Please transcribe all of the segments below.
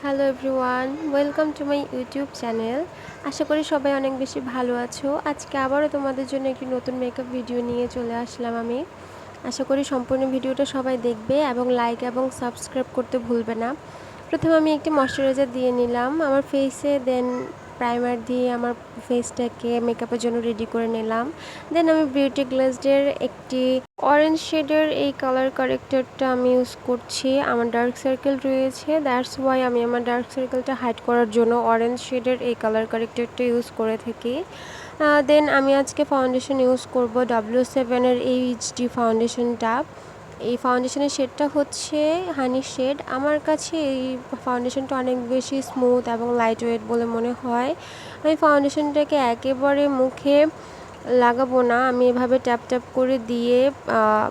Hello everyone, welcome to my YouTube channel. আশা করি সবাই অনেক বেশি ভালো আছো। আজকে আবারও তোমাদের জন্য একটি নতুন মেকআপ ভিডিও নিয়ে চলে আসলাম আমি। আশা করি সম্পূর্ণ ভিডিওটা সবাই দেখবে এবং লাইক এবং সাবস্ক্রাইব করতে ভুলবে না। প্রথমে আমি একটি ময়শ্চারাইজার দিয়ে নিলাম আমার ফেসে, দেন প্রাইমার দিয়ে আমার ফেসটাকে মেকআপের জন্য রেডি করে নিলাম। দেন আমি বিউটি গ্লেজডের একটি অরেঞ্জ শেডের এই কালার কারেক্টরটা আমি ইউজ করছি। আমার ডার্ক সার্কেল রয়েছে, দ্যাটস ওয়াই আমি আমার ডার্ক সার্কেলটা হাইড করার জন্য অরেঞ্জ শেডের এই কালার কারেক্টরটা ইউজ করে থাকি। দেন আমি আজকে ফাউন্ডেশন ইউজ করব W7-এর এই এইচডি ফাউন্ডেশনটা। এই ফাউন্ডেশনের শেডটা হচ্ছে হানি শেড। আমার কাছে এই ফাউন্ডেশনটা অনেক বেশি স্মুথ এবং লাইট ওয়েট বলে মনে হয়। আমি ফাউন্ডেশনটাকে একেবারে মুখে লাগাবো না, আমি এভাবে ট্যাপ ট্যাপ করে দিয়ে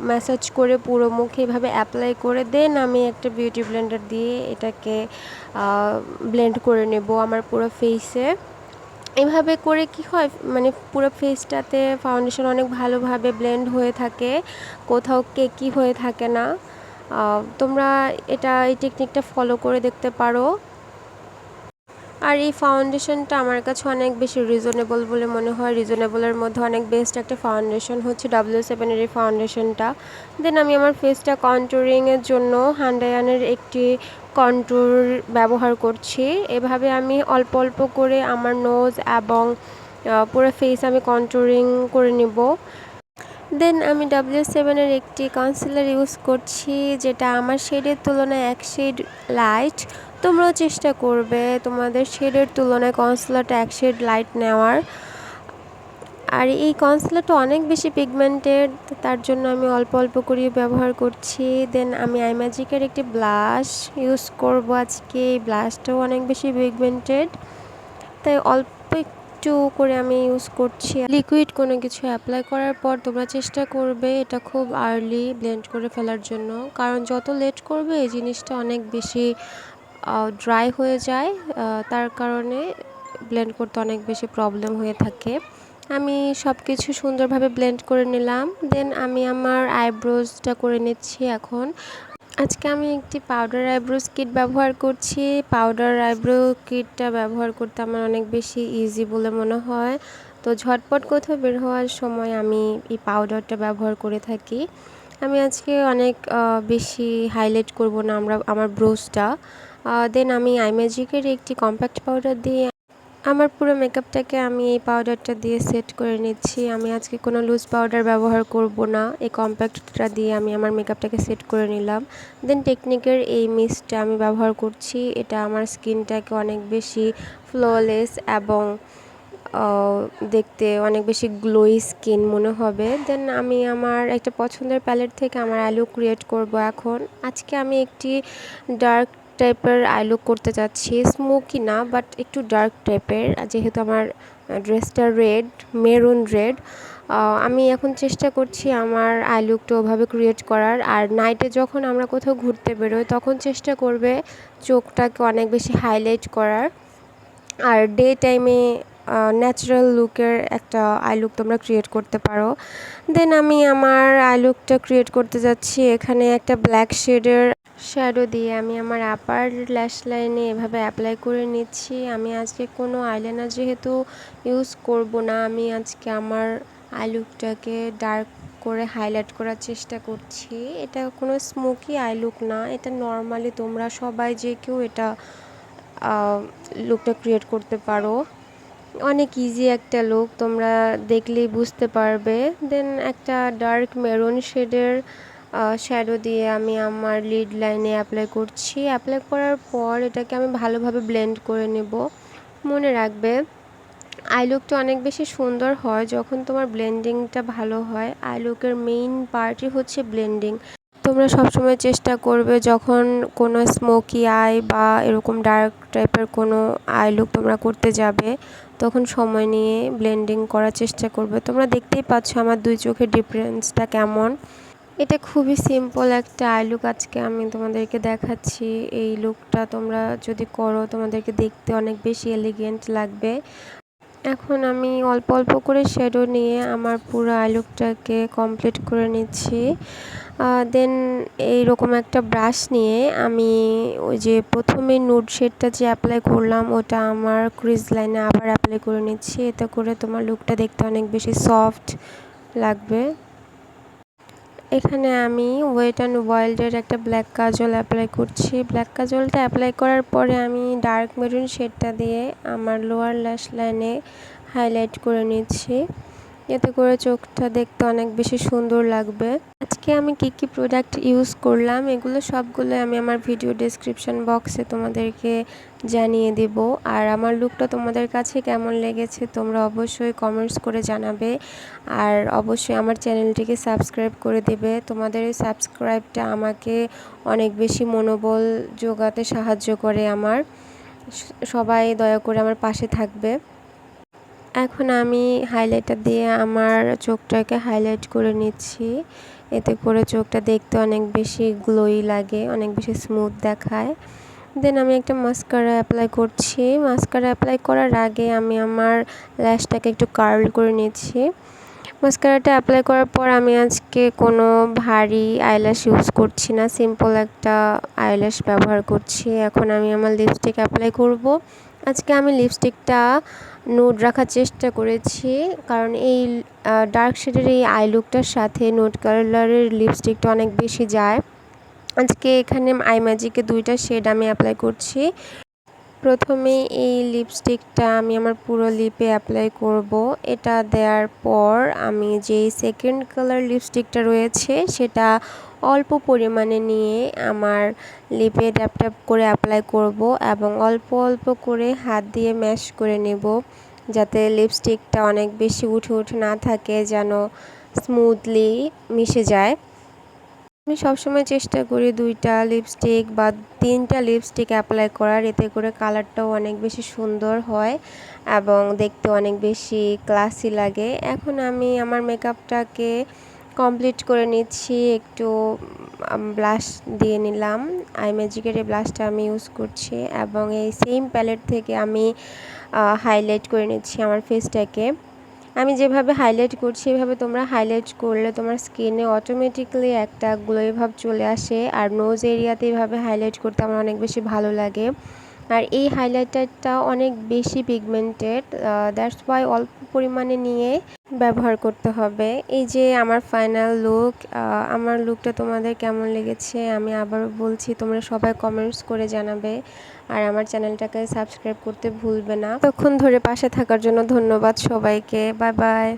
ম্যাসাজ করে পুরো মুখে এভাবে অ্যাপ্লাই করে দেন আমি একটা বিউটি ব্লেন্ডার দিয়ে এটাকে ব্লেন্ড করে নেব আমার পুরো ফেসে। এভাবে করে কি হয়, মানে পুরো ফেসটাতে ফাউন্ডেশন অনেক ভালোভাবে ব্লেন্ড হয়ে থাকে, কোথাও কেকি হয়ে থাকে না। তোমরা এই টেকনিকটা ফলো করে দেখতে পারো। আর এই ফাউন্ডেশনটা আমার কাছে অনেক বেশি রিজনেবল বলে মনে হয়। রিজনেবলের মধ্যে অনেক বেস্ট একটা ফাউন্ডেশন হচ্ছে W7-এর এই ফাউন্ডেশনটা। দেন আমি আমার ফেসটা কন্টুরিংয়ের জন্য হান্ডায়ানের একটি কন্ট্যুর ব্যবহার করছি। এভাবে আমি অল্প অল্প করে আমার নোজ এবং পুরো ফেস আমি কন্টুরিং করে নিব। দেন আমি W7-এর একটি কনসিলার ইউজ করছি, যেটা আমার শেডের তুলনায় এক শেড লাইট। তোমরাও চেষ্টা করবে তোমাদের শেডের তুলনায় কনসিলারটা এক শেড লাইট নেওয়ার। আর এই কনসিলারটা অনেক বেশি পিগমেন্টেড, তার জন্য আমি অল্প অল্প করে ব্যবহার করছি। দেন আমি আইম্যাজিকের একটি ব্লাশ ইউজ করব আজকে। এই ব্লাশটাও অনেক বেশি পিগমেন্টেড, তাই অল্প একটু করে আমি ইউজ করছি। লিকুইড কোনো কিছু অ্যাপ্লাই করার পর তোমরা চেষ্টা করবে এটা খুব আর্লি ব্লেন্ড করে ফেলার জন্য, কারণ যত লেট করবে এই জিনিসটা অনেক বেশি ড্রাই হয়ে যায়, তার কারণে ব্লেন্ড করতে অনেক বেশি প্রবলেম হয়ে থাকে। আমি সব কিছু সুন্দরভাবে ব্লেন্ড করে নিলাম। দেন আমি আমার আইব্রোজটা করে নিচ্ছি এখন। আজকে আমি একটি পাউডার আইব্রোজ কিট ব্যবহার করছি। পাউডার আইব্রো কিটটা ব্যবহার করতে আমার অনেক বেশি ইজি বলে মনে হয়, তো ঝটপট কোথাও বের হওয়ার সময় আমি এই পাউডারটা ব্যবহার করে থাকি। আমি আজকে অনেক বেশি হাইলাইট করব না আমার ব্রোজটা। দেন আমি আইম্যাজিকের একটি কম্প্যাক্ট পাউডার দিয়ে আমার পুরো মেকআপটাকে আমি এই পাউডারটা দিয়ে সেট করে নিচ্ছি। আমি আজকে কোনো লুজ পাউডার ব্যবহার করব না, এই কম্প্যাক্টটা দিয়ে আমি আমার মেকআপটাকে সেট করে নিলাম। দেন টেকনিকের এই মিস্টটা আমি ব্যবহার করছি, এটা আমার স্কিনটাকে অনেক বেশি ফ্ললেস এবং দেখতে অনেক বেশি গ্লোই স্কিন মনে হবে। দেন আমি আমার একটা পছন্দের প্যালেট থেকে আমার আই লুক ক্রিয়েট করব এখন। আজকে আমি একটি ডার্ক টাইপের আই লুক করতে চাচ্ছি, স্মোকি না বাট একটু ডার্ক টাইপের, যেহেতু আমার ড্রেসটা রেড, মেরুন রেড। আমি এখন চেষ্টা করছি আমার আই লুকটা ওভাবে ক্রিয়েট করার। আর নাইটে যখন আমরা কোথাও ঘুরতে বেরোই তখন চেষ্টা করবে চোখটাকে অনেক বেশি হাইলাইট করার। আর ডে টাইমে ন্যাচারাল লুকের একটা আই লুক তোমরা ক্রিয়েট করতে পারো। দেন আমি আমার আই লুকটা ক্রিয়েট করতে যাচ্ছি। এখানে একটা ব্ল্যাক শেডের শ্যাডো দিয়ে আমি আমার আপার ল্যাশ লাইনে এভাবে অ্যাপ্লাই করে নিচ্ছি। আমি আজকে কোনো আইলাইনার যেহেতু ইউজ করব না, আমি আজকে আমার আই লুকটাকে ডার্ক করে হাইলাইট করার চেষ্টা করছি। এটা কোনো স্মোকি আই লুক না, এটা নর্মালি তোমরা সবাই যে কেউ এটা লুকটা ক্রিয়েট করতে পারো। অনেক ইজি একটা লুক, তোমরা দেখলেই বুঝতে পারবে। দেন একটা ডার্ক মেরুন শেডের শ্যাডো দিয়ে আমি আমার লিড লাইনে অ্যাপ্লাই করছি। অ্যাপ্লাই করার পর এটাকে আমি ভালোভাবে ব্লেন্ড করে নেব। মনে রাখবে আই লুকটা অনেক বেশি সুন্দর হয় যখন তোমার ব্লেন্ডিংটা ভালো হয়। আই লুকের মেইন পার্টই হচ্ছে ব্লেন্ডিং। তোমরা সবসময় চেষ্টা করবে যখন কোনো স্মোকি আই বা এরকম ডার্ক টাইপের কোনো আই লুক তোমরা করতে যাবে তখন সময় নিয়ে ব্লেন্ডিং করার চেষ্টা করবে। তোমরা দেখতেই পাচ্ছ আমার দুই চোখের ডিফারেন্সটা কেমন। এটা খুবই সিম্পল একটা আই লুক আজকে আমি তোমাদেরকে দেখাচ্ছি। এই লুকটা তোমরা যদি করো তোমাদেরকে দেখতে অনেক বেশি এলিগেন্ট লাগবে। এখন আমি অল্প অল্প করে শ্যাডো নিয়ে আমার পুরো আই লুকটাকে কমপ্লিট করে নিচ্ছি। দেন এইরকম একটা ব্রাশ নিয়ে আমি ওই যে প্রথমে নুড শেডটা যে অ্যাপ্লাই করলাম ওটা আমার ক্রিজ লাইনে আবার অ্যাপ্লাই করে নিচ্ছি। এতে করে তোমার লুকটা দেখতে অনেক বেশি সফট লাগবে। এখানে আমি ওয়েট অ্যান্ড ওয়াইল্ডের একটা ব্ল্যাক কাজল অ্যাপ্লাই করছি। ব্ল্যাক কাজলটা অ্যাপ্লাই করার পরে আমি ডার্ক মেরুন শেডটা দিয়ে আমার লোয়ার ল্যাশ লাইনে হাইলাইট করে নিচ্ছি। এতে করে চোখটা দেখতে অনেক বেশি সুন্দর লাগবে। আজকে আমি কি প্রোডাক্ট ইউজ করলাম এগুলো সবগুলো আমি আমার ভিডিও ডেসক্রিপশন বক্সে তোমাদেরকে জানিয়ে দেব। আর আমার লুকটা তোমাদের কাছে কেমন লেগেছে তোমরা অবশ্যই কমেন্টস করে জানাবে। আর অবশ্যই আমার চ্যানেলটিকে সাবস্ক্রাইব করে দেবে। তোমাদের এই সাবস্ক্রাইবটা আমাকে অনেক বেশি মনোবল যোগাতে সাহায্য করে। সবাই দয়া করে আমার পাশে থাকবে। এখন আমি হাইলাইটার দিয়ে আমার চোখটাকে হাইলাইট করে নিচ্ছি। এতে করে চোখটা দেখতে অনেক বেশি গ্লোই লাগে, অনেক বেশি স্মুথ দেখায়। দেন আমি একটা মাস্কারা অ্যাপ্লাই করছি। মাস্কারা অ্যাপ্লাই করার আগে আমি আমার ল্যাশটাকে একটু কার্ল করে নিচ্ছি। মাস্কারাটা অ্যাপ্লাই করার পর আমি আজকে কোনো ভারী আইল্যাশ ইউজ করছি না, সিম্পল একটা আইল্যাশ ব্যবহার করছি। এখন আমি আমার লিপস্টিক অ্যাপ্লাই করব। আজকে আমি লিপস্টিকটা নুড রাখার চেষ্টা করেছি, কারণ এই ডার্ক শেডের এই আই লুকটার সাথে নুড কালারের লিপস্টিকটা অনেক বেশি যায়। আজকে এখানে আই ম্যাজিকে 2টা শেড আমি অ্যাপ্লাই করছি। প্রথমে এই লিপস্টিকটা আমি আমার পুরো লিপে অ্যাপ্লাই করব। এটা দেওয়ার পর আমি যেই সেকেন্ড কালার লিপস্টিকটা রয়েছে সেটা অল্প পরিমাণে নিয়ে আমার লিপে ট্যাপ ট্যাপ করে অ্যাপ্লাই করব এবং অল্প অল্প করে হাত দিয়ে ম্যাশ করে নেব, যাতে লিপস্টিকটা অনেক বেশি উঠে উঠে না থাকে, যেন স্মুথলি মিশে যায়। আমি সবসময় চেষ্টা করি 2টা লিপস্টিক বা 3টা লিপস্টিক অ্যাপ্লাই করার, এতে করে কালারটাও অনেক বেশি সুন্দর হয় এবং দেখতে অনেক বেশি ক্লাসি লাগে। এখন আমি আমার মেকআপটাকে কমপ্লিট করে নিচ্ছি। একটু ব্লাশ দিয়ে নিলাম। আই ম্যাজিকের এই ব্লাশটা আমি ইউজ করছি এবং এই সেম প্যালেট থেকে আমি হাইলাইট করে নিচ্ছি আমার ফেসটাকে। আমি যেভাবে হাইলাইট করছি এভাবে তোমরা হাইলাইট করলে তোমার স্কিনে অটোমেটিক্যালি একটা গ্লোই ভাব চলে আসে। আর নোজ এরিয়াতে এভাবে হাইলাইট করতে আমার অনেক বেশি ভালো লাগে। আর এই হাইলাইটারটা অনেক বেশি পিগমেন্টেড, দ্যাটস ওয়াই অল্প পরিমাণে নিয়ে ব্যবহার করতে হবে। এই যে আমার ফাইনাল লুক। আমার লুকটা তোমাদের কেমন লেগেছে আমি আবারও বলছি, তোমরা সবাই কমেন্টস করে জানাবে। আর আমার চ্যানেলটাকে সাবস্ক্রাইব করতে ভুলবে না। ততক্ষণ ধরে পাশে থাকার জন্য ধন্যবাদ সবাইকে। Bye bye.